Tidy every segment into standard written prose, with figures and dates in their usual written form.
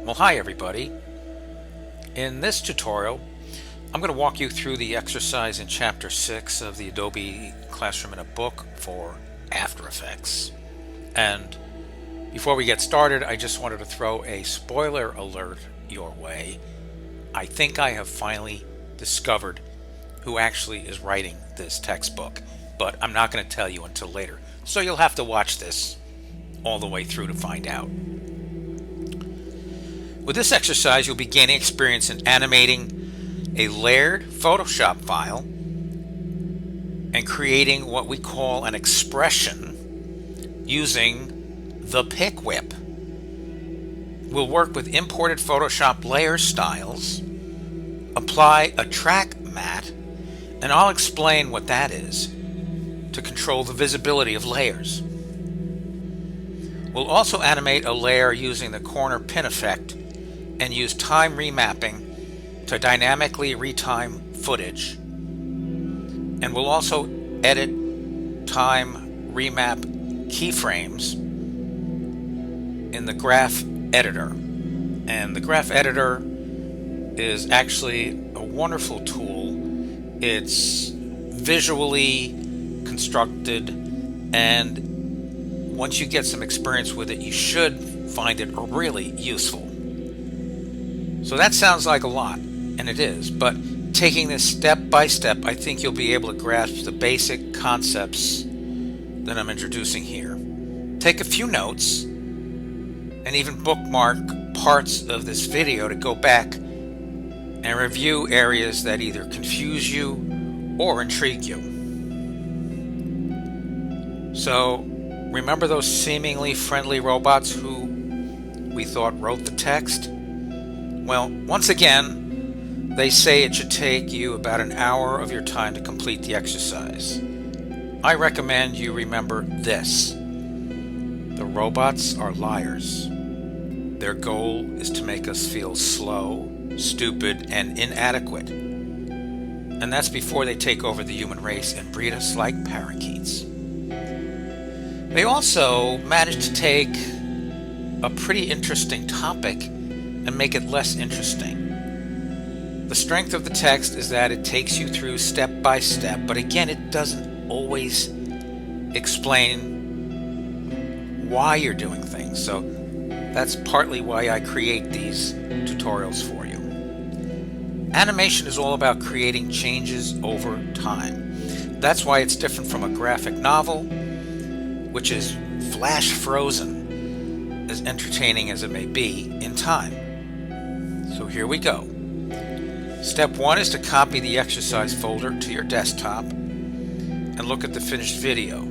Well, hi everybody. In this tutorial, I'm going to walk you through the exercise in Chapter 6 of the Adobe Classroom in a Book for After Effects. And before we get started, I just wanted to throw a spoiler alert your way. I think I have finally discovered who actually is writing this textbook, but I'm not going to tell you until later. So you'll have to watch this all the way through to find out. With this exercise, you'll be gaining experience in animating a layered Photoshop file and creating what we call an expression using the pick whip. We'll work with imported Photoshop layer styles, apply a track matte, and I'll explain what that is to control the visibility of layers. We'll also animate a layer using the corner pin effect and use time remapping to dynamically retime footage. And we'll also edit time remap keyframes in the graph editor. And the graph editor is actually a wonderful tool. It's visually constructed, and once you get some experience with it, you should find it really useful. So that sounds like a lot, and it is, but taking this step by step, I think you'll be able to grasp the basic concepts that I'm introducing here. Take a few notes, and even bookmark parts of this video to go back and review areas that either confuse you or intrigue you. So, remember those seemingly friendly robots who we thought wrote the text? Well, once again, they say it should take you about an hour of your time to complete the exercise. I recommend you remember this. The robots are liars. Their goal is to make us feel slow, stupid, and inadequate. And that's before they take over the human race and breed us like parakeets. They also managed to take a pretty interesting topic and make it less interesting. The strength of the text is that it takes you through step by step, but again, it doesn't always explain why you're doing things. So that's partly why I create these tutorials for you. Animation is all about creating changes over time. That's why it's different from a graphic novel, which is flash frozen, as entertaining as it may be in time. So here we go. Step 1 is to copy the exercise folder to your desktop and look at the finished video.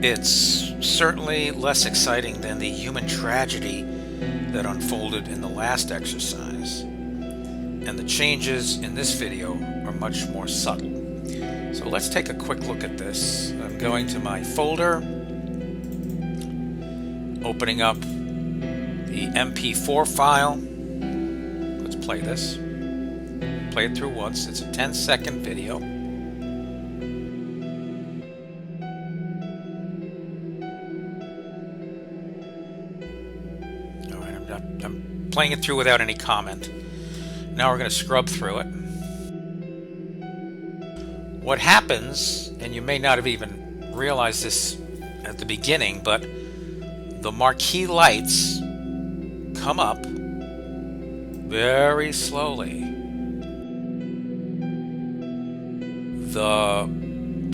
It's certainly less exciting than the human tragedy that unfolded in the last exercise, and the changes in this video are much more subtle. So let's take a quick look at this. I'm going to my folder, opening up the MP4 file. Let's play this. Play it through once. It's a 10-second video. All right, I'm playing it through without any comment. Now we're going to scrub through it. What happens, and you may not have even realized this at the beginning, but the marquee lights come up very slowly. The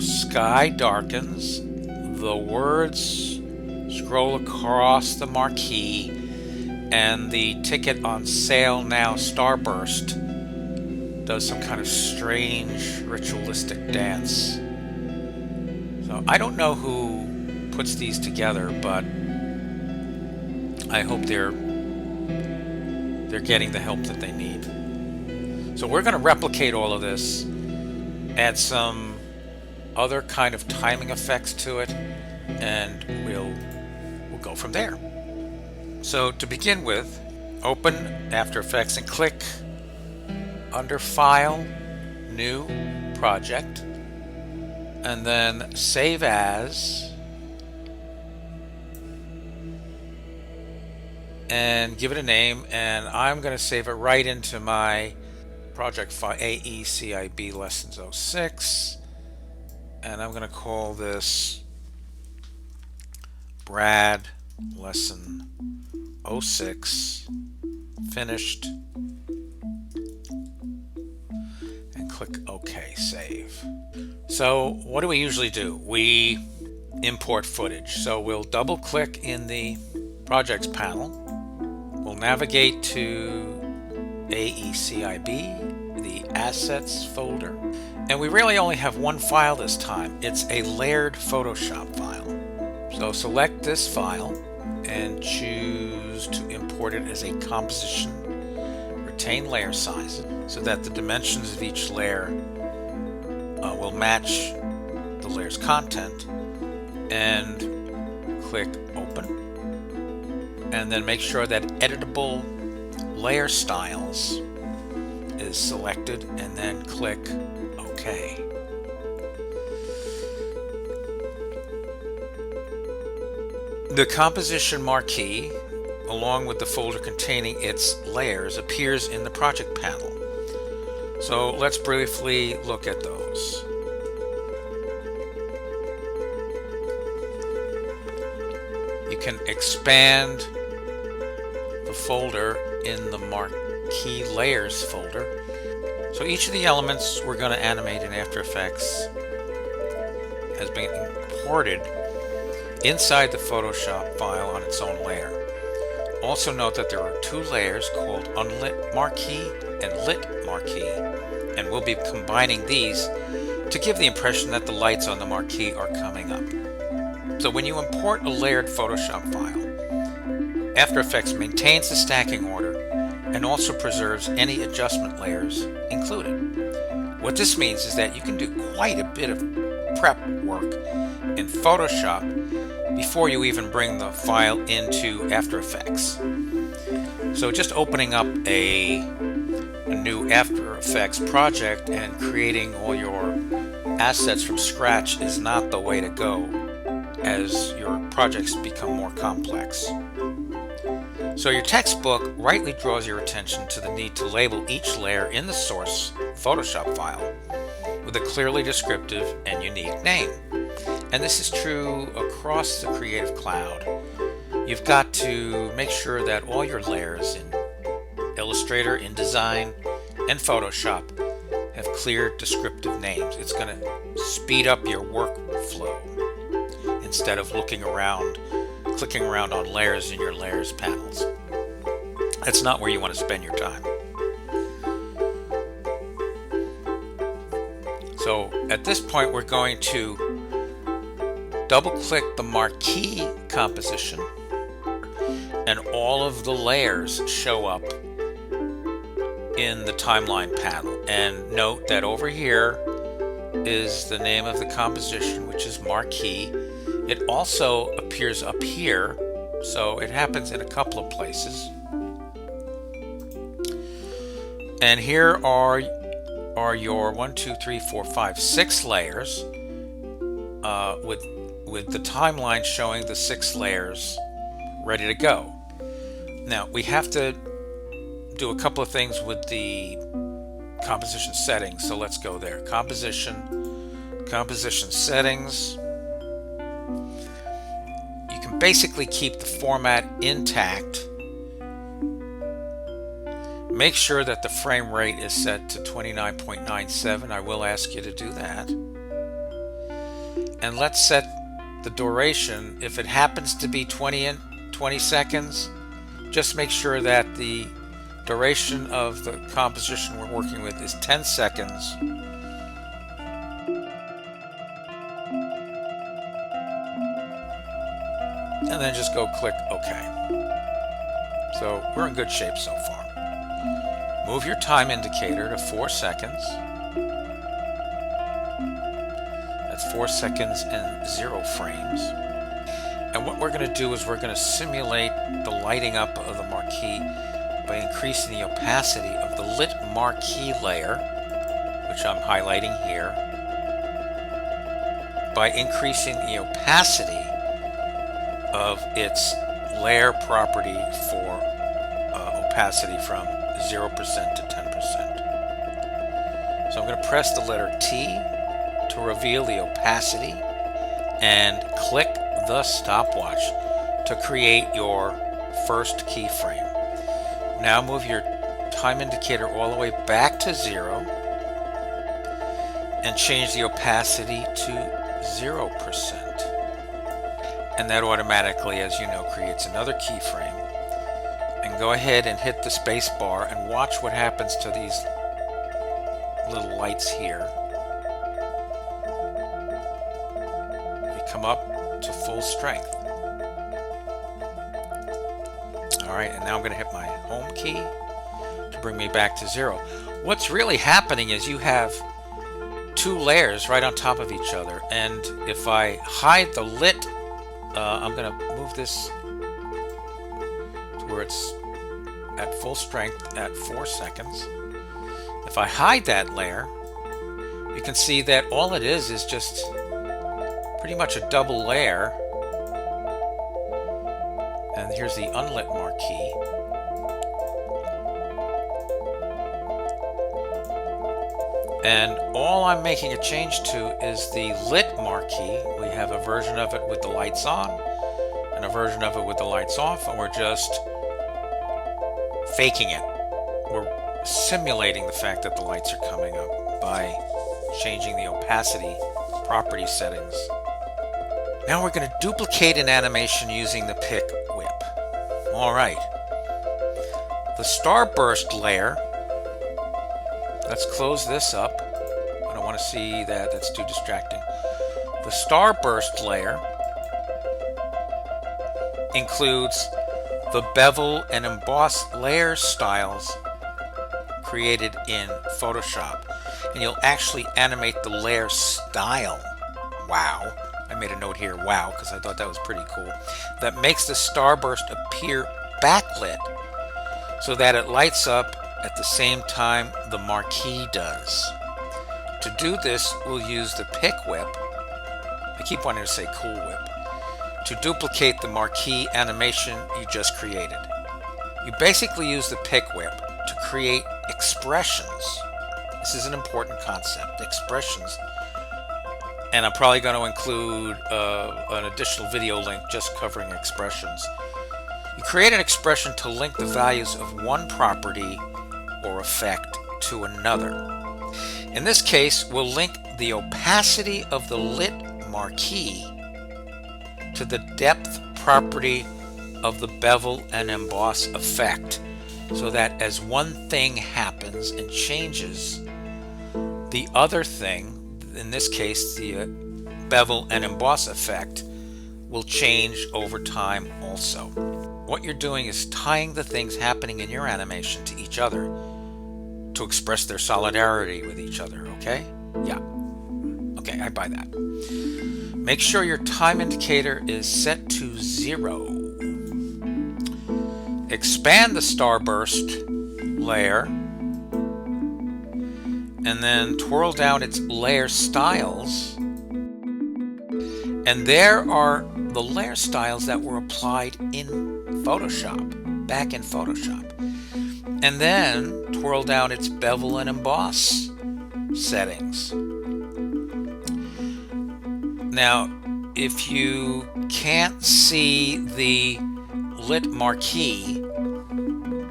sky darkens, the words scroll across the marquee, and the ticket on sale now starburst does some kind of strange ritualistic dance. So I don't know who puts these together, but I hope they're getting the help that they need. So we're going to replicate all of this, add some other kind of timing effects to it, and we'll go from there. So to begin with, open After Effects and click under File, New, Project, and then Save As, and give it a name, and I'm going to save it right into my project file, AE-CIB Lessons 06, and I'm going to call this Brad Lesson 06 Finished, and click OK, save. So what do we usually do? We import footage. So we'll double click in the projects panel. We'll navigate to AECIB, the assets folder. And we really only have one file this time. It's a layered Photoshop file. So select this file and choose to import it as a composition. Retain layer sizes so that the dimensions of each layer will match the layer's content, and click open, and then make sure that editable layer styles is selected, and then click OK. The composition marquee along with the folder containing its layers appears in the project panel. So let's briefly look at those. You can expand the folder in the marquee layers folder. So each of the elements we're going to animate in After Effects has been imported inside the Photoshop file on its own layer. Also note that there are two layers called Unlit Marquee and Lit Marquee, and we'll be combining these to give the impression that the lights on the marquee are coming up. So when you import a layered Photoshop file, After Effects maintains the stacking order and also preserves any adjustment layers included. What this means is that you can do quite a bit of prep work in Photoshop before you even bring the file into After Effects. So just opening up a new After Effects project and creating all your assets from scratch is not the way to go as your projects become more complex. So your textbook rightly draws your attention to the need to label each layer in the source Photoshop file with a clearly descriptive and unique name. And this is true across the Creative Cloud. You've got to make sure that all your layers in Illustrator, InDesign, and Photoshop have clear descriptive names. It's going to speed up your workflow instead of clicking around on layers in your layers panels. That's not where you want to spend your time. So at this point, we're going to double click the marquee composition, and all of the layers show up in the timeline panel. And note that over here is the name of the composition, which is marquee. It also appears up here, so it happens in a couple of places. And here are your 1, 2, 3, 4, 5, 6 layers with the timeline showing the 6 layers ready to go. Now we have to do a couple of things with the composition settings, so let's go there. Composition settings. You can basically keep the format intact. Make sure that the frame rate is set to 29.97. I will ask you to do that. And let's set the duration. If it happens to be 20 seconds, just make sure that the duration of the composition we're working with is 10 seconds. And then just go click OK. So we're in good shape so far. Move your time indicator to 4 seconds. That's 4 seconds and 0 frames. And what we're going to do is we're going to simulate the lighting up of the marquee by increasing the opacity of the lit marquee layer, which I'm highlighting here, by increasing the opacity of its layer property for opacity from 0% to 10%. So I'm going to press the letter T to reveal the opacity and click the stopwatch to create your first keyframe. Now move your time indicator all the way back to 0 and change the opacity to 0%. And that automatically, as you know, creates another keyframe. And go ahead and hit the space bar and watch what happens to these little lights here. They come up to full strength. Alright, and now I'm going to hit my home key to bring me back to 0. What's really happening is you have two layers right on top of each other, and if I hide the lit, I'm going to move this to where it's at full strength at 4 seconds. If I hide that layer, you can see that all it is just pretty much a double layer. And here's the unlit marquee. And all I'm making a change to is the lit marquee. We have a version of it with the lights on and a version of it with the lights off, and we're just faking it. We're simulating the fact that the lights are coming up by changing the opacity property settings. Now we're going to duplicate an animation using the pick whip. Alright. The starburst layer, let's close this up. I don't want to see that, that's too distracting. The starburst layer includes the bevel and emboss layer styles created in Photoshop. And you'll actually animate the layer style. Wow. I made a note here, wow, because I thought that was pretty cool. That makes the starburst appear backlit so that it lights up at the same time the marquee does. To do this, we'll use the pick whip. I keep wanting to say cool whip. To duplicate the marquee animation you just created. You basically use the pick whip to create expressions. This is an important concept, expressions. And I'm probably going to include an additional video link just covering expressions. You create an expression to link the values of one property or effect to another. In this case, we'll link the opacity of the lit marquee to the depth property of the bevel and emboss effect, so that as one thing happens and changes, the other thing, in this case the bevel and emboss effect, will change over time also. What you're doing is tying the things happening in your animation to each other to express their solidarity with each other, okay? Yeah. Okay, I buy that. Make sure your time indicator is set to 0. Expand the starburst layer and then twirl down its layer styles. And there are the layer styles that were applied in Photoshop, back in Photoshop. And then twirl down its bevel and emboss settings. Now, if you can't see the lit marquee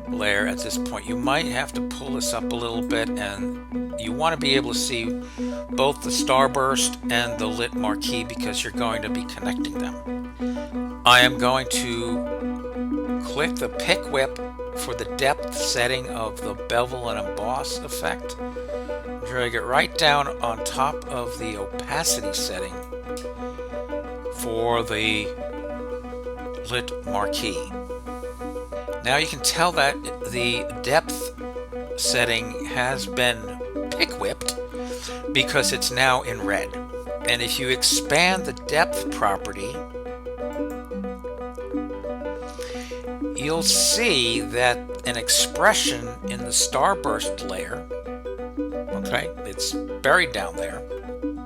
layer at this point, you might have to pull this up a little bit, and you want to be able to see both the starburst and the lit marquee because you're going to be connecting them. I am going to click the pick whip for the depth setting of the bevel and emboss effect. Drag it right down on top of the opacity setting for the lit marquee. Now you can tell that the depth setting has been pick whipped because it's now in red. And if you expand the depth property, you'll see that an expression in the starburst layer, okay, it's buried down there,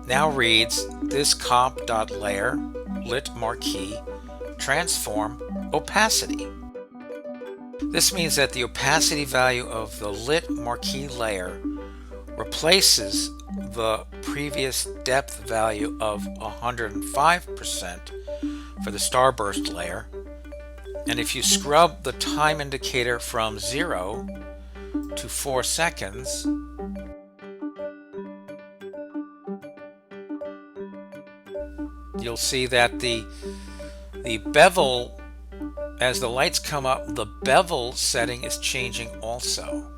now reads this comp.layer lit marquee transform opacity. This means that the opacity value of the lit marquee layer replaces the previous depth value of 105% for the starburst layer. And if you scrub the time indicator from 0 to 4 seconds, you'll see that the bevel, as the lights come up, the bevel setting is changing also.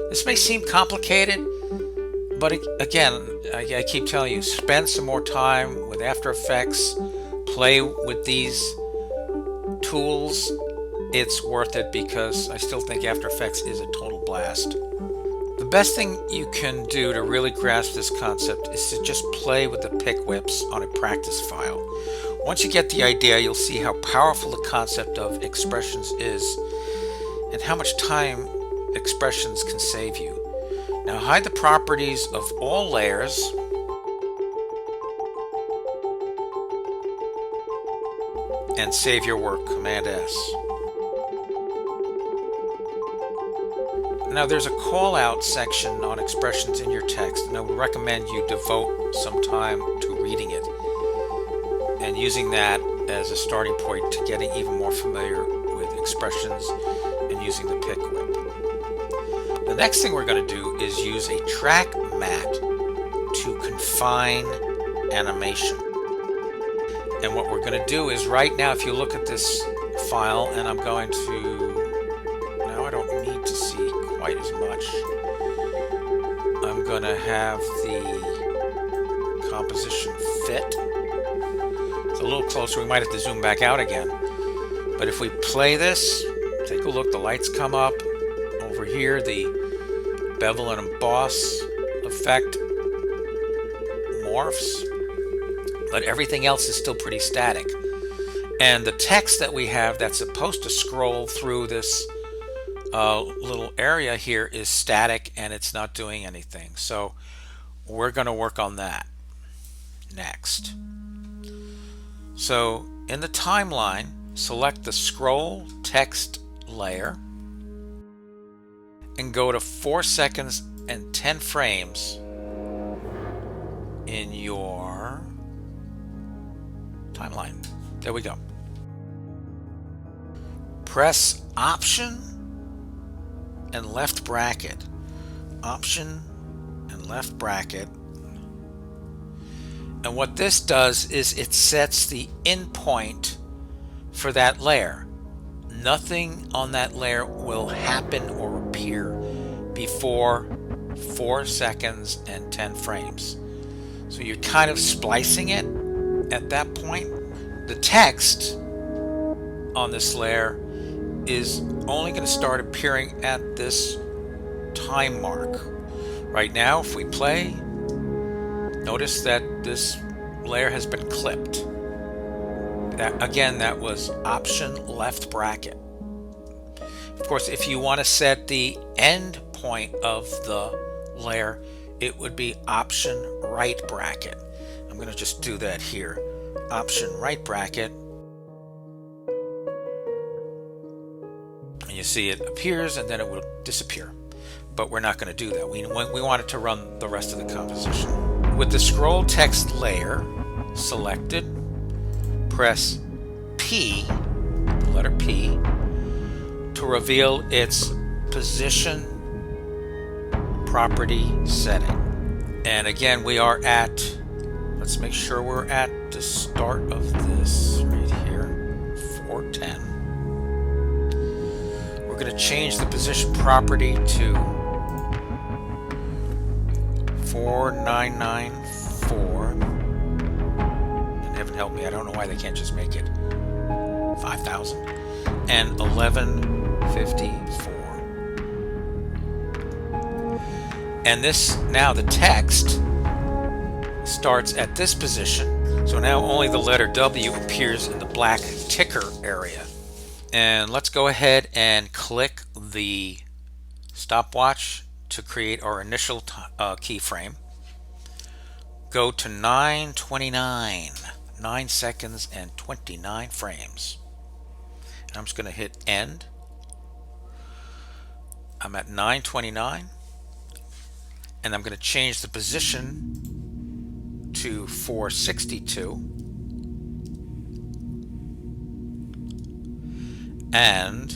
This may seem complicated, but again, I keep telling you, spend some more time with After Effects, play with these tools. It's worth it because I still think After Effects is a total blast. The best thing you can do to really grasp this concept is to just play with the pick whips on a practice file. Once you get the idea, you'll see how powerful the concept of expressions is and how much time expressions can save you. Now hide the properties of all layers and save your work. Command S. Now there's a call out section on expressions in your text, and I would recommend you devote some time to reading it and using that as a starting point to getting even more familiar with expressions and using the pick whip. The next thing we're going to do is use a track mat to confine animation. And what we're going to do is right now, if you look at this file, and I'm going to, now I don't need to see quite as much. I'm going to have the composition fit. It's a little closer. We might have to zoom back out again. But if we play this, take a look, the lights come up. Over here, the bevel and emboss effect morphs, but everything else is still pretty static. And the text that we have that's supposed to scroll through this little area here is static and it's not doing anything. So we're going to work on that next. So in the timeline, select the scroll text layer and go to 4 seconds and 10 frames in your timeline. There we go. Press Option and left bracket. Option and left bracket. And what this does is it sets the endpoint for that layer. Nothing on that layer will happen or appear before 4 seconds and 10 frames. So you're kind of splicing it at that point. The text on this layer is only going to start appearing at this time mark. Right now, if we play, notice that this layer has been clipped. That was Option left bracket. Of course, if you want to set the end point of the layer, it would be Option right bracket. I'm going to just do that here. Option right bracket. And you see it appears and then it will disappear. But we're not going to do that. We want it to run the rest of the composition. With the scroll text layer selected, press P, the letter P, to reveal its position property setting. And again, we are at, let's make sure we're at the start of this right here, 410. We're going to change the position property to 4994. And heaven help me, I don't know why they can't just make it 5000 and 1154. And this, now the text starts at this position. So now only the letter W appears in the black ticker area. And let's go ahead and click the stopwatch to create our initial keyframe. go to 9:29, 9 seconds and 29 frames. And I'm just going to hit end. I'm at 9:29, and I'm going to change the position to 462 and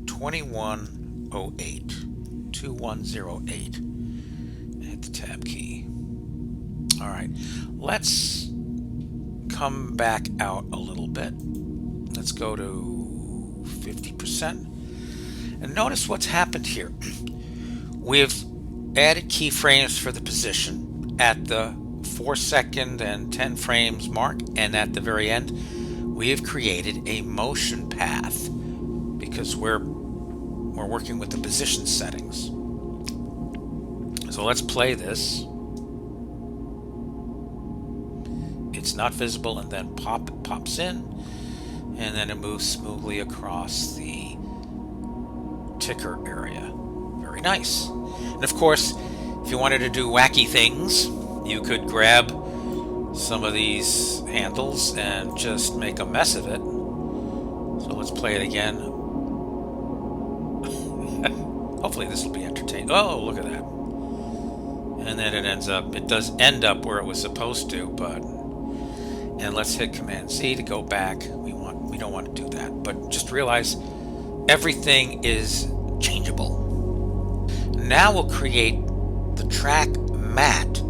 2108, 2108. Hit the tab key. All right, let's come back out a little bit. Let's go to 50%. And notice what's happened here. We've added keyframes for the position at the 4-second and 10 frames mark, and at the very end we have created a motion path because we're working with the position settings. So let's play this. It's not visible, and then it pops in, and then it moves smoothly across the ticker area. Very nice. And of course, if you wanted to do wacky things, you could grab some of these handles and just make a mess of it. So let's play it again. Hopefully this will be entertaining. Oh, look at that. And then it does end up where it was supposed to, and let's hit Command Z to go back. We don't want to do that, but just realize everything is changeable. Now we'll create the track mat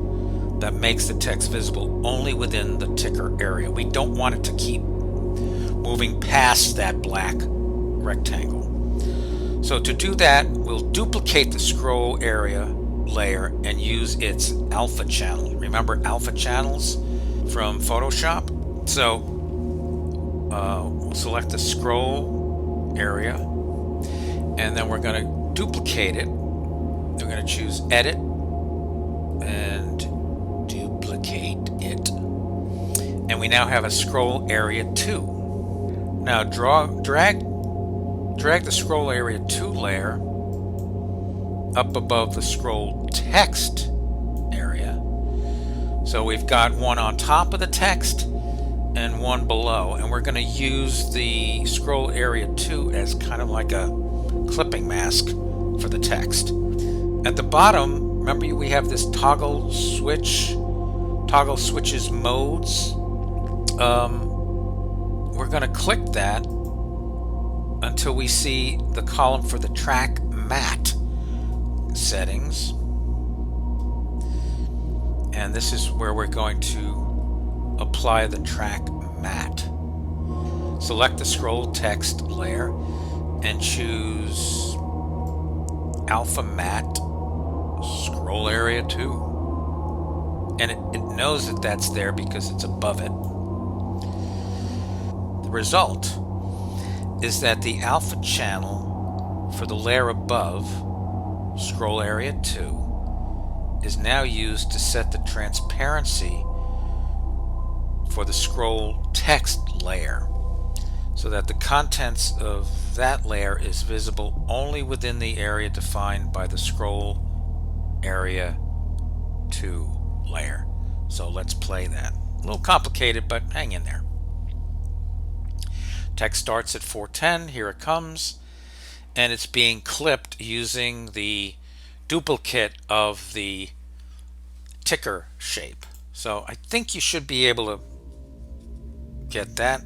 that makes the text visible only within the ticker area. We don't want it to keep moving past that black rectangle. So to do that, we'll duplicate the scroll area layer and use its alpha channel. Remember alpha channels from Photoshop? So we'll select the scroll area, and then we're going to duplicate it. We're going to choose Edit and Duplicate it. And we now have a scroll area 2. Now drag the scroll area 2 layer up above the scroll text area. So we've got one on top of the text and one below, and we're going to use the scroll area 2 as kind of like a clipping mask for the text. At the bottom, remember we have this toggle switches modes. We're going to click that until we see the column for the track mat settings, and this is where we're going to apply the track mat. Select the scroll text layer and choose Alpha Mat Scroll Area 2, and it knows that that's there because it's above it. The result is that the alpha channel for the layer above, Scroll Area 2, is now used to set the transparency for the scroll text layer, so that the contents of that layer is visible only within the area defined by the Scroll Area 2 layer. So let's play that. A little complicated, but hang in there. Text starts at 410. Here it comes, and it's being clipped using the duplicate of the ticker shape. So I think you should be able to get that.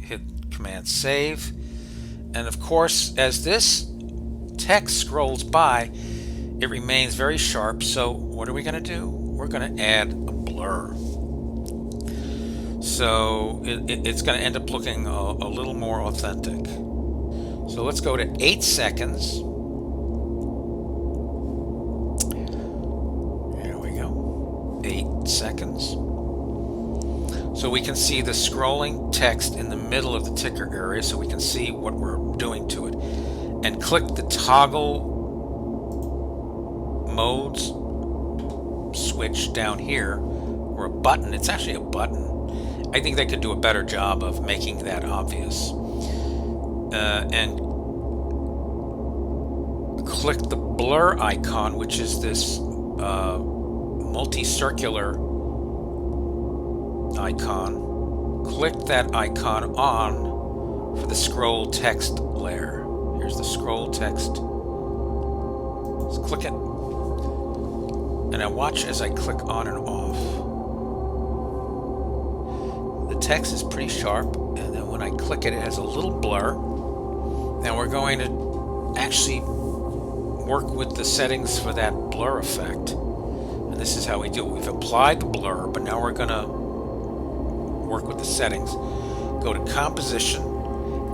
Hit Command Save, and of course, as this text scrolls by, it remains very sharp. So what are we going to do? We're going to add a blur. So it's going to end up looking a little more authentic. So let's go to 8 seconds. Here we go. 8 seconds. So we can see the scrolling text in the middle of the ticker area, so we can see what we're doing to it. And click the toggle modes switch down here, or a button. It's actually a button. I think they could do a better job of making that obvious. And click the blur icon, which is this multi-circular icon. Click that icon on for the scroll text layer. Here's the scroll text. Let's click it. And now watch as I click on and off. The text is pretty sharp, and then when I click it, it has a little blur. Now we're going to actually work with the settings for that blur effect. And this is how we do it. We've applied the blur, but now we're going to work with the settings. Go to Composition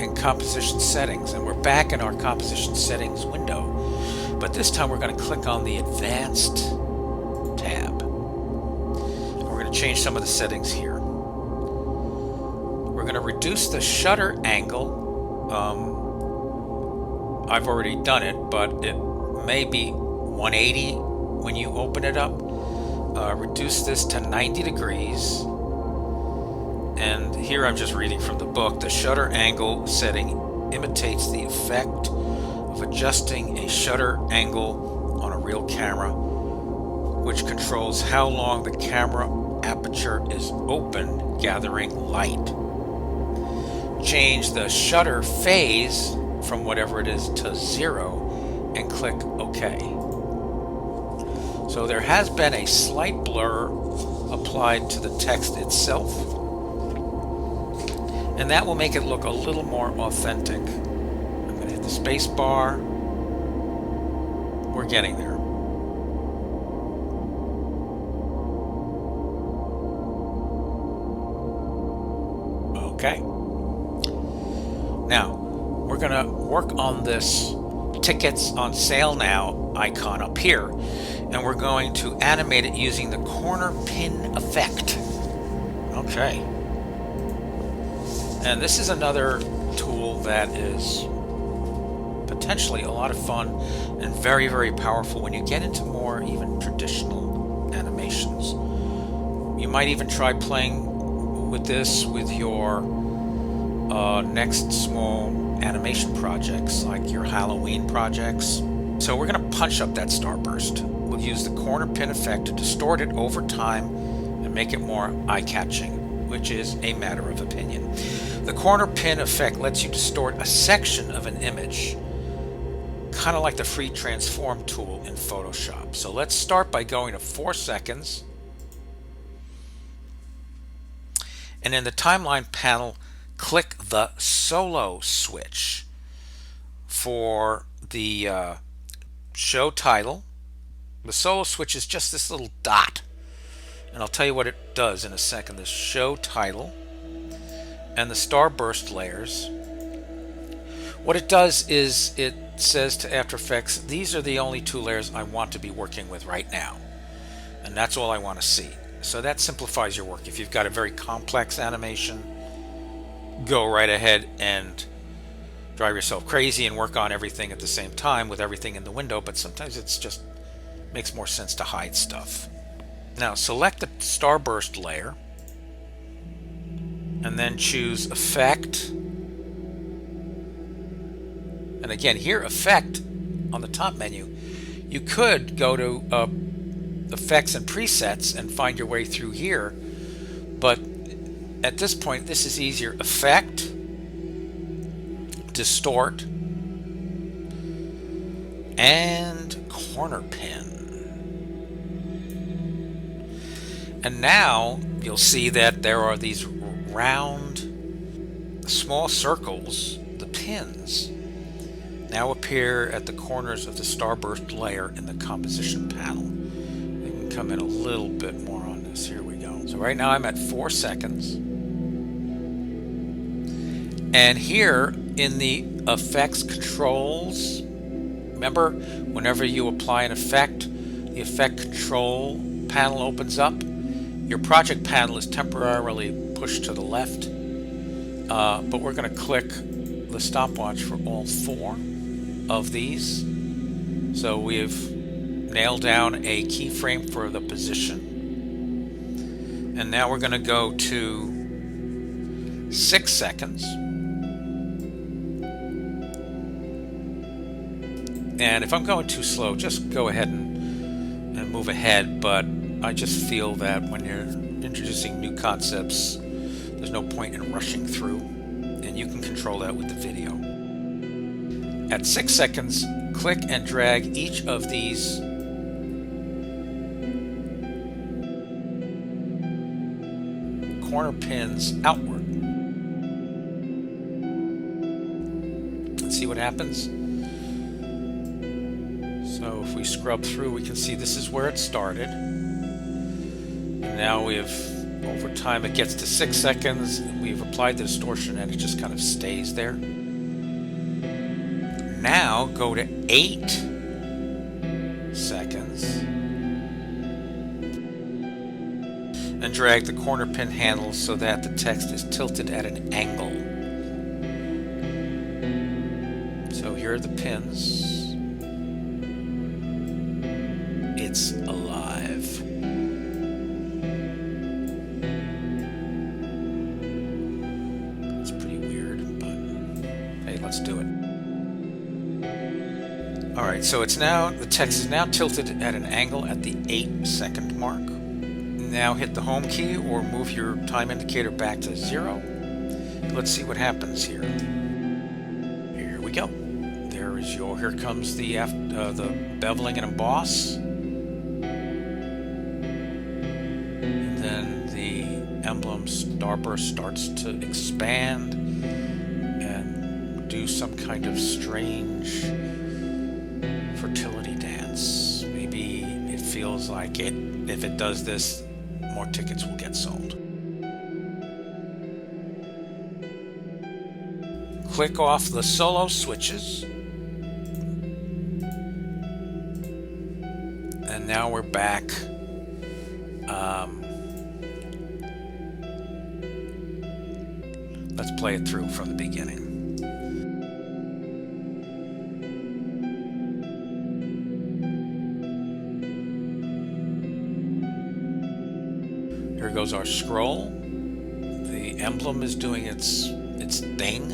and Composition Settings, and we're back in our Composition Settings window. But this time we're going to click on the Advanced tab. And we're going to change some of the settings here. We're going to reduce the shutter angle. I've already done it, but it may be 180 when you open it up. Reduce this to 90 degrees. And here I'm just reading from the book. The shutter angle setting imitates the effect of adjusting a shutter angle on a real camera, which controls how long the camera aperture is open, gathering light. Change the shutter phase from whatever it is to 0 and click OK. So there has been a slight blur applied to the text itself, and that will make it look a little more authentic. I'm going to hit the space bar. We're getting there. Okay. Now, we're going to work on this Tickets on Sale Now icon up here, and we're going to animate it using the corner pin effect. Okay. And this is another tool that is potentially a lot of fun and very, very powerful when you get into more even traditional animations. You might even try playing with this with your next small animation projects, like your Halloween projects. So we're going to punch up that starburst. We'll use the corner pin effect to distort it over time and make it more eye-catching, which is a matter of opinion. The corner pin effect lets you distort a section of an image, kind of like the free transform tool in Photoshop. So let's start by going to 4 seconds. And in the timeline panel, click the solo switch for the show title. The solo switch is just this little dot, and I'll tell you what it does in a second. The show title and the starburst layers. What it does is it says to After Effects, these are the only 2 layers I want to be working with right now, and that's all I want to see. So that simplifies your work. If you've got a very complex animation, go right ahead and drive yourself crazy and work on everything at the same time with everything in the window, but sometimes it's just makes more sense to hide stuff. Now select the starburst layer and then choose Effect. And again, here, Effect on the top menu. You could go to Effects and Presets and find your way through here, but at this point, this is easier. Effect, Distort, and Corner Pin. And now you'll see that there are these round, small circles, the pins, now appear at the corners of the starburst layer in the composition panel. We can come in a little bit more on this. Here we go. So right now I'm at 4 seconds. And here in the effects controls, remember, whenever you apply an effect, the effect control panel opens up. Your project panel is temporarily pushed to the left, but we're going to click the stopwatch for all 4 of these. So we've nailed down a keyframe for the position. And now we're going to go to 6 seconds. And if I'm going too slow, just go ahead and move ahead, but I just feel that when you're introducing new concepts, there's no point in rushing through, and you can control that with the video. At 6 seconds, click and drag each of these corner pins outward. Let's see what happens. So if we scrub through, we can see this is where it started. And now over time it gets to 6 seconds, we've applied the distortion and it just kind of stays there. Now go to 8 seconds and drag the corner pin handle so that the text is tilted at an angle. So here are the pins. It's alive. It's pretty weird, but hey, let's do it. Alright, so the text is now tilted at an angle at the 8-second mark. Now hit the home key or move your time indicator back to 0. Let's see what happens here. Here we go. Here comes the beveling and emboss. And then the emblem starburst starts to expand and do some kind of strange fertility dance. Maybe it feels like if it does this, more tickets will get sold. Click off the solo switches. And now we're back. Let's play it through from the beginning. Here goes our scroll. The emblem is doing its thing.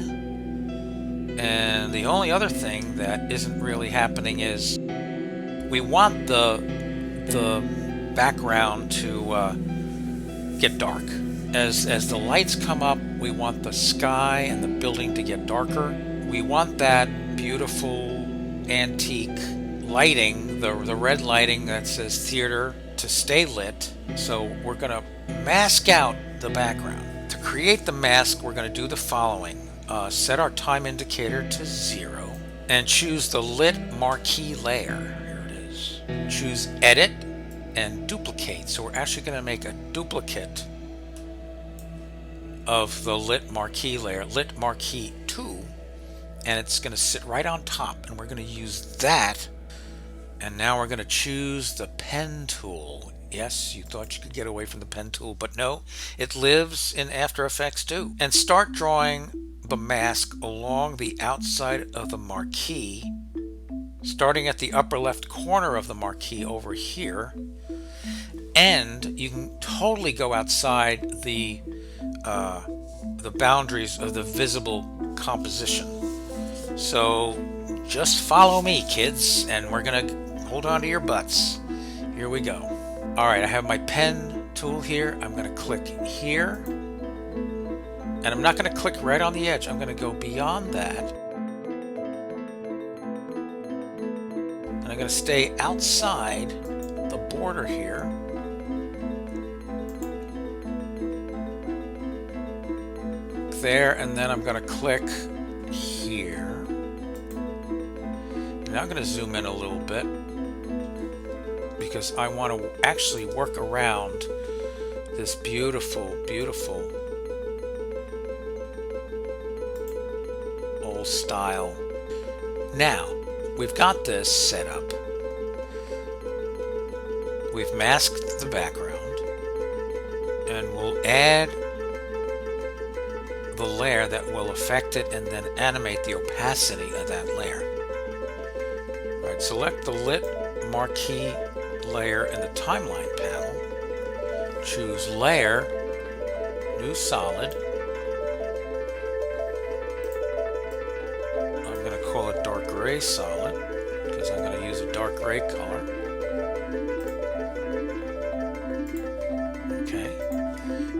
And the only other thing that isn't really happening is we want the background to get dark. As the lights come up, we want the sky and the building to get darker. We want that beautiful antique lighting, the red lighting that says theater, to stay lit. So we're going to mask out the background. To create the mask, we're going to do the following. Set our time indicator to 0 and choose the lit marquee layer. Choose edit and duplicate. So we're actually going to make a duplicate of the lit marquee layer, lit marquee 2, and it's going to sit right on top, and we're going to use that. And now we're going to choose the pen tool. Yes, you thought you could get away from the pen tool, but no, it lives in After Effects too. And start drawing the mask along the outside of the marquee, starting at the upper left corner of the marquee over here. And you can totally go outside the boundaries of the visible composition. So just follow me, kids, and we're gonna hold on to your butts. Here we go. All right, I have my pen tool here. I'm gonna click here, and I'm not gonna click right on the edge. I'm gonna go beyond that, and I'm gonna stay outside the border here. There, and then I'm going to click here. Now I'm going to zoom in a little bit because I want to actually work around this beautiful, beautiful old style. Now, we've got this set up. We've masked the background, and we'll add the layer that will affect it and then animate the opacity of that layer. All right, select the lit marquee layer in the timeline panel. Choose layer, new solid. I'm going to call it dark gray solid because I'm going to use a dark gray color. Okay.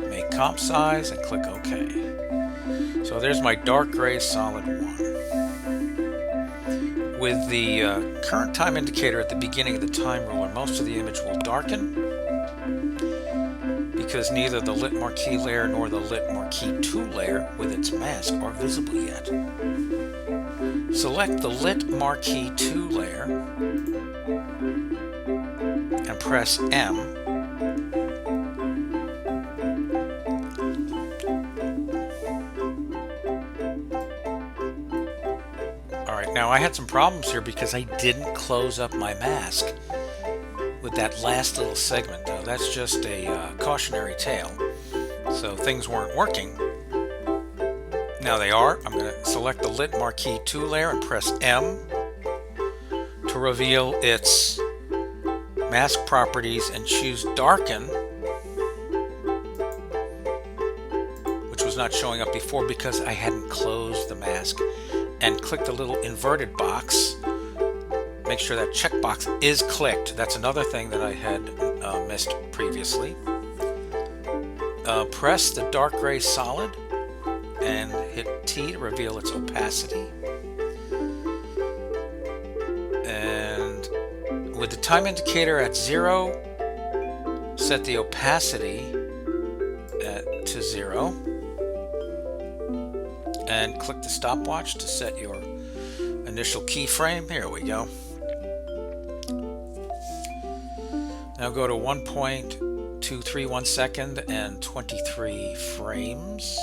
Make comp size and click OK. So there's my dark gray solid 1. With the current time indicator at the beginning of the time ruler, most of the image will darken because neither the lit marquee layer nor the lit marquee 2 layer with its mask are visible yet. Select the lit marquee 2 layer and press M. Alright, now I had some problems here because I didn't close up my mask with that last little segment, though. That's just a cautionary tale. So things weren't working. Now they are. I'm going to select the lit marquee 2 layer and press M to reveal its mask properties and choose darken, which was not showing up before because I hadn't closed the mask, and click the little inverted box. Make sure that checkbox is clicked. That's another thing that I had missed previously. Press the dark gray solid and hit T to reveal its opacity. And with the time indicator at 0, set the opacity to 0. And click the stopwatch to set your initial keyframe. Here we go. Now go to 1.231 second and 23 frames.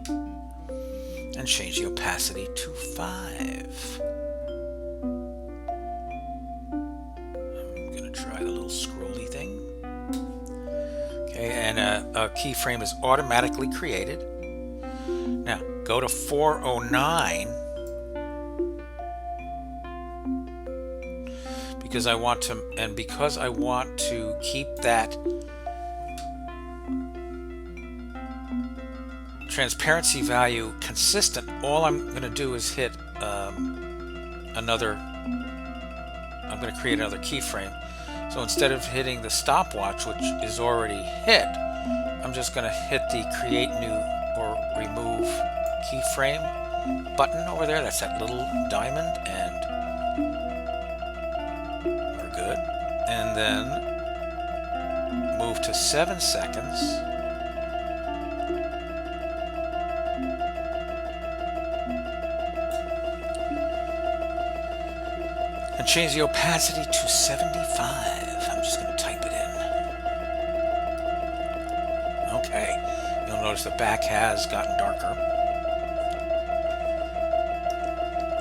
And change the opacity to 5. I'm going to try the little scrolly thing. Okay, and a keyframe is automatically created. Now go to 409 because I want to keep that transparency value consistent. All I'm going to do is hit I'm going to create another keyframe. So instead of hitting the stopwatch, which is already hit, I'm just going to hit the create new or remove keyframe button over there. That's that little diamond, and we're good. And then move to 7 seconds. And change the opacity to 75. I'm just going to type it in. Okay. You'll notice the back has gotten darker.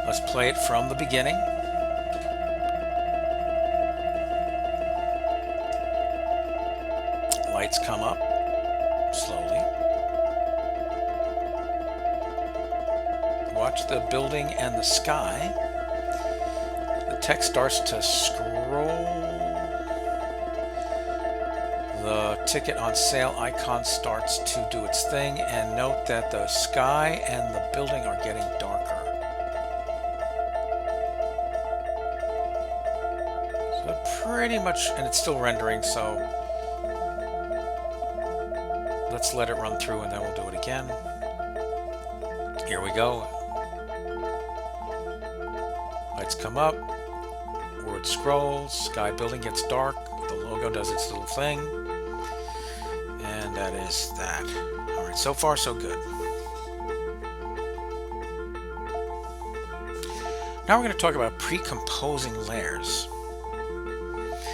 Let's play it from the beginning. Lights come up slowly. Watch the building and the sky. The text starts to scroll. The ticket on sale icon starts to do its thing, and note that the sky and the building are getting darker. So pretty much, and it's still rendering, so let's let it run through and then we'll do it again. Here we go. Lights come up, word scrolls, sky building gets dark, the logo does its little thing, and that is that. Alright, so far so good. Now we're going to talk about pre-composing layers.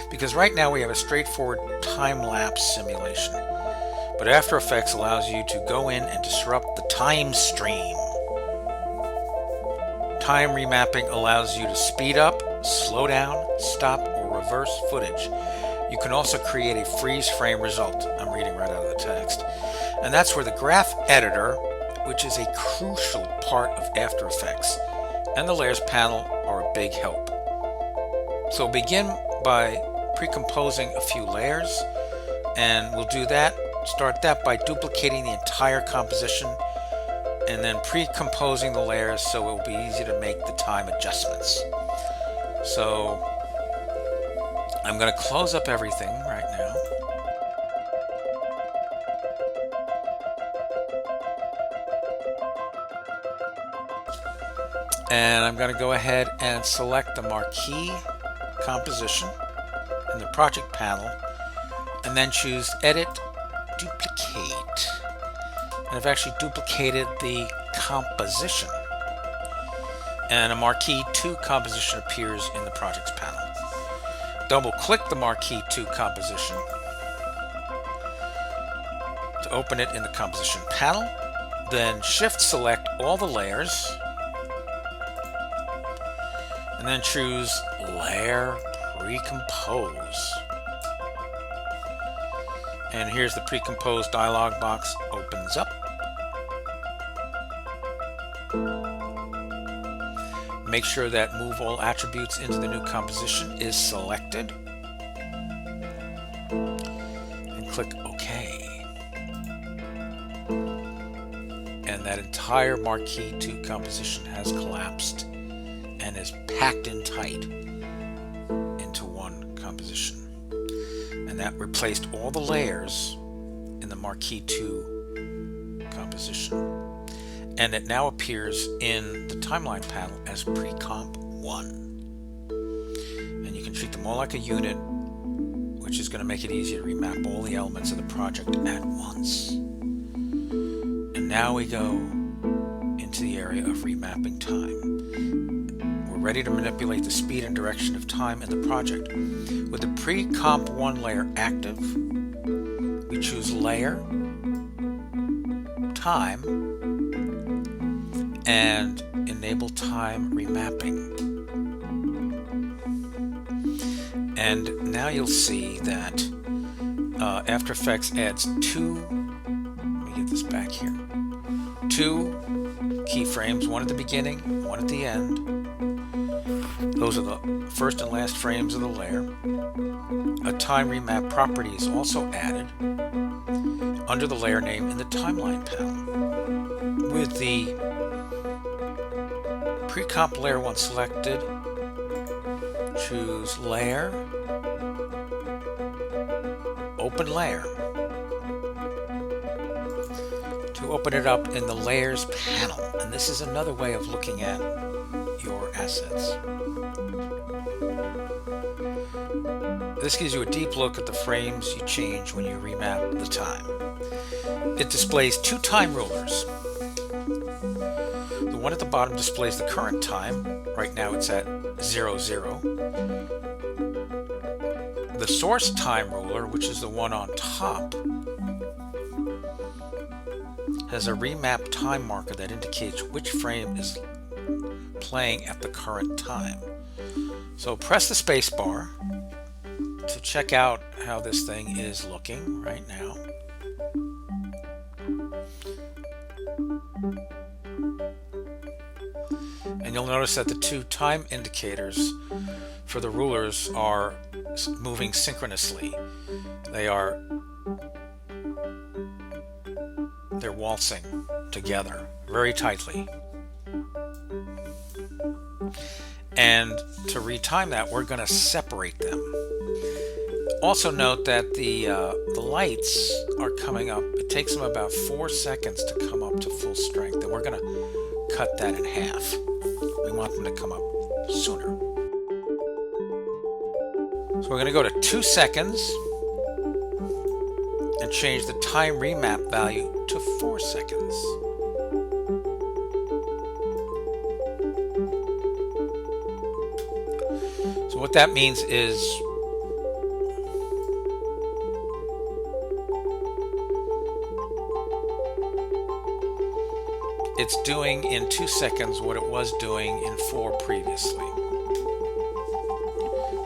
Because right now we have a straightforward time-lapse simulation. But After Effects allows you to go in and disrupt the time stream. Time remapping allows you to speed up, slow down, stop, or reverse footage. You can also create a freeze frame result. I'm reading right out of the text. And that's where the graph editor, which is a crucial part of After Effects, and the layers panel are a big help. So begin by pre-composing a few layers, and we'll do that. Start that by duplicating the entire composition and then pre-composing the layers so it will be easy to make the time adjustments. So I'm going to close up everything right now. And I'm going to go ahead and select the marquee composition in the project panel and then choose Edit, Duplicate. And I've actually duplicated the composition. And a Marquee 2 composition appears in the Projects panel. Double-click the Marquee 2 composition to open it in the Composition panel. Then Shift-select all the layers, and then choose Layer Pre-compose. And here's the Pre-compose dialog box opens up. Make sure that Move All Attributes into the new composition is selected. And click OK. And that entire Marquee 2 composition has collapsed and is packed in tight into one composition. And that replaced all the layers in the Marquee 2 composition. And it now appears in the timeline panel as Pre-comp 1. And you can treat them all like a unit, which is going to make it easier to remap all the elements of the project at once. And now we go into the area of remapping time. We're ready to manipulate the speed and direction of time in the project. With the Pre-comp 1 layer active, we choose Layer, Time, and enable time remapping. And now you'll see that After Effects adds two, let me get this back here, two keyframes, one at the beginning, one at the end. Those are the first and last frames of the layer. A time remap property is also added under the layer name in the timeline panel. With the Pre-comp layer 1 selected, choose Layer, Open Layer to open it up in the Layers panel. And this is another way of looking at your assets. This gives you a deep look at the frames you change when you remap the time. It displays two time rulers. The one at the bottom displays the current time. Right now it's at 00. The source time ruler, which is the one on top, has a remap time marker that indicates which frame is playing at the current time. So press the space bar to check out how this thing is looking right now. And you'll notice that the two time indicators for the rulers are moving synchronously. They're waltzing together very tightly. And to retime that, we're going to separate them. Also note that the lights are coming up. It takes them about 4 seconds to come up to full strength, and we're going to cut that in half. We want them to come up sooner. So we're going to go to 2 seconds and change the time remap value to 4 seconds. So what that means is it's doing in 2 seconds what it was doing in 4 previously.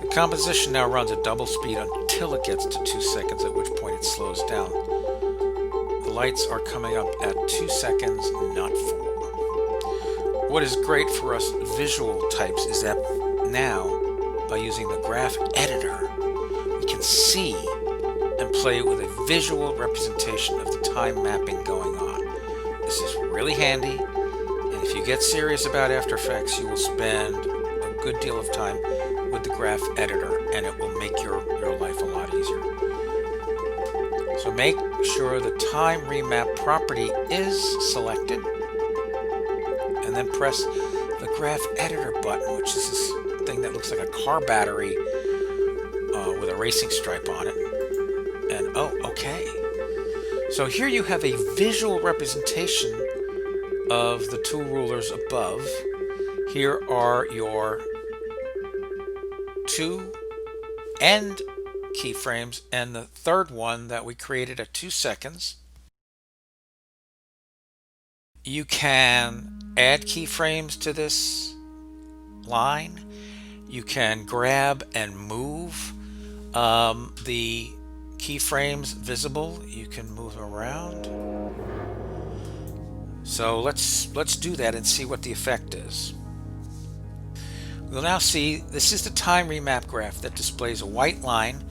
The composition now runs at double speed until it gets to 2 seconds, at which point it slows down. The lights are coming up at 2 seconds, not 4. What is great for us visual types is that now, by using the graph editor, we can see and play with a visual representation of the time mapping going on. This is really handy, and if you get serious about After Effects, you will spend a good deal of time with the graph editor, and it will make your life a lot easier. So make sure the time remap property is selected, and then press the graph editor button, which is this thing that looks like a car battery with a racing stripe on it. And oh, okay. So here you have a visual representation of the two rulers above. Here are your two end keyframes and the third one that we created at 2 seconds. You can add keyframes to this line. You can grab and move the keyframes visible. You can move around. So let's do that and see what the effect is. We'll now see this is the time remap graph that displays a white line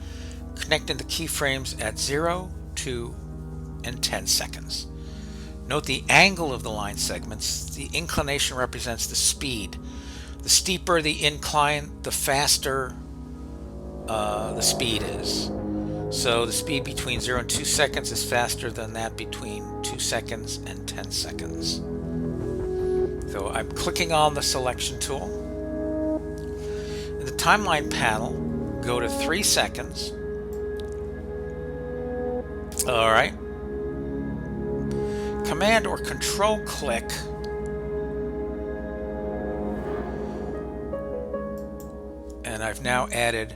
connecting the keyframes at 0, 2, and 10 seconds. Note the angle of the line segments. The inclination represents the speed. The steeper the incline, the faster the speed is. So the speed between 0 and 2 seconds is faster than that between 2 seconds and 10 seconds. So I'm clicking on the selection tool. In the timeline panel, go to 3 seconds. All right. Command or control click and I've now added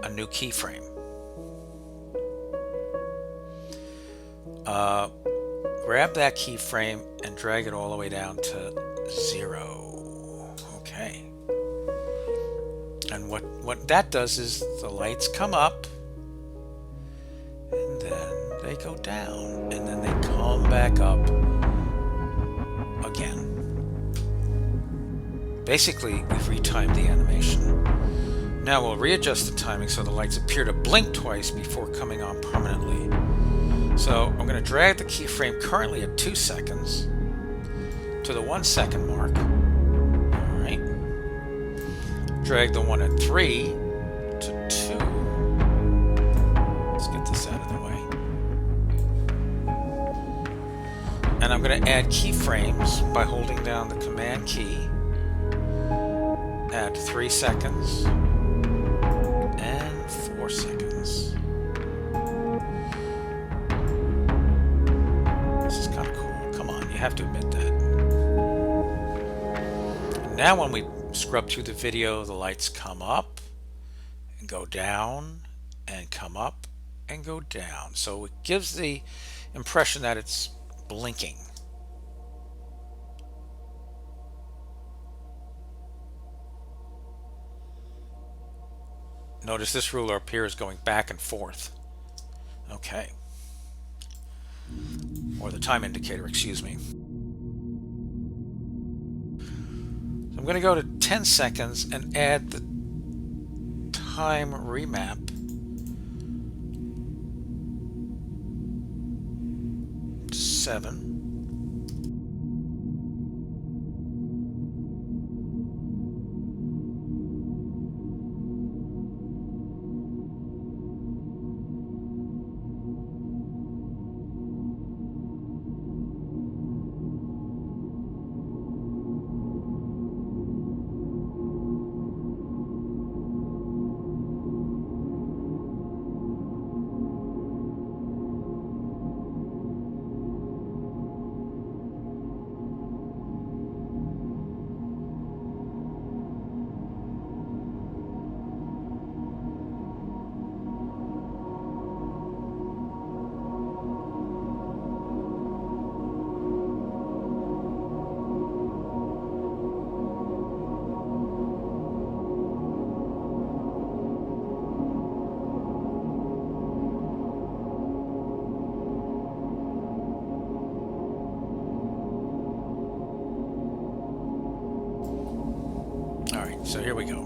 a new keyframe. Grab that keyframe and drag it all the way down to 0. Okay. And what that does is the lights come up and then they go down and then they come back up again. Basically, we've retimed the animation. Now we'll readjust the timing so the lights appear to blink twice before coming on permanently. So I'm going to drag the keyframe currently at 2 seconds to the 1 second mark. All right. Drag the one at 3 to 2. Let's get this out of the way. And I'm going to add keyframes by holding down the command key at 3 seconds and 4 seconds. This is kind of cool. Come on, you have to admit that. And now when we scrub through the video, the lights come up and go down and come up and go down. So it gives the impression that it's blinking. Notice this ruler up here is going back and forth. Okay. Or the time indicator, excuse me. So I'm going to go to 10 seconds and add the time remap. To 7. So here we go.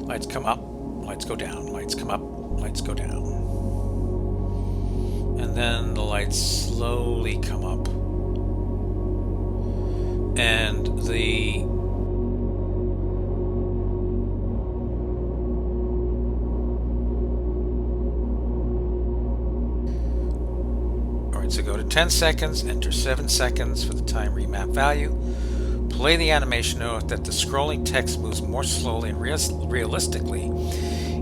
Lights come up, lights go down, lights come up, lights go down. And then the lights slowly come up. And the Alright, so go to 10 seconds, enter 7 seconds for the time remap value. Play the animation, note that the scrolling text moves more slowly and realistically,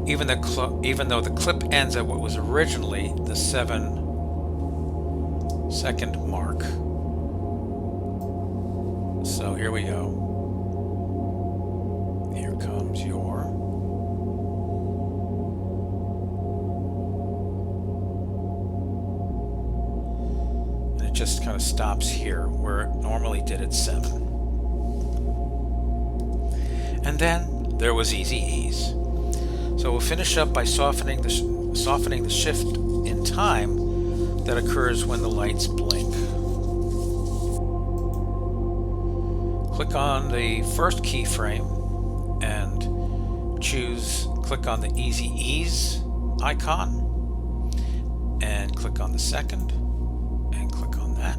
even though the clip ends at what was originally the 7-second mark. So here we go. Here comes your and it just kind of stops here where it normally did at 7. And then there was easy ease. So we'll finish up by softening the shift in time that occurs when the lights blink. Click on the first keyframe and click on the easy ease icon, and click on the second and click on that.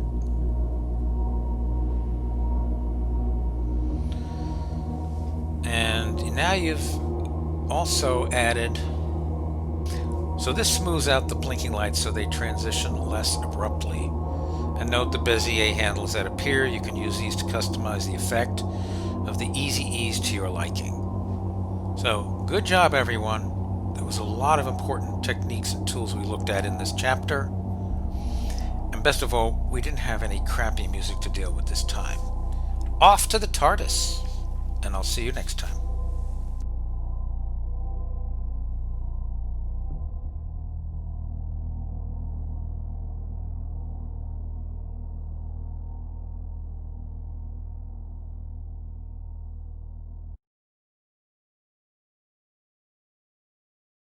And now you've also added, so this smooths out the blinking lights so they transition less abruptly. And note the Bezier handles that appear. You can use these to customize the effect of the easy ease to your liking. So good job, everyone. There was a lot of important techniques and tools we looked at in this chapter. And best of all, we didn't have any crappy music to deal with this time. Off to the TARDIS, and I'll see you next time.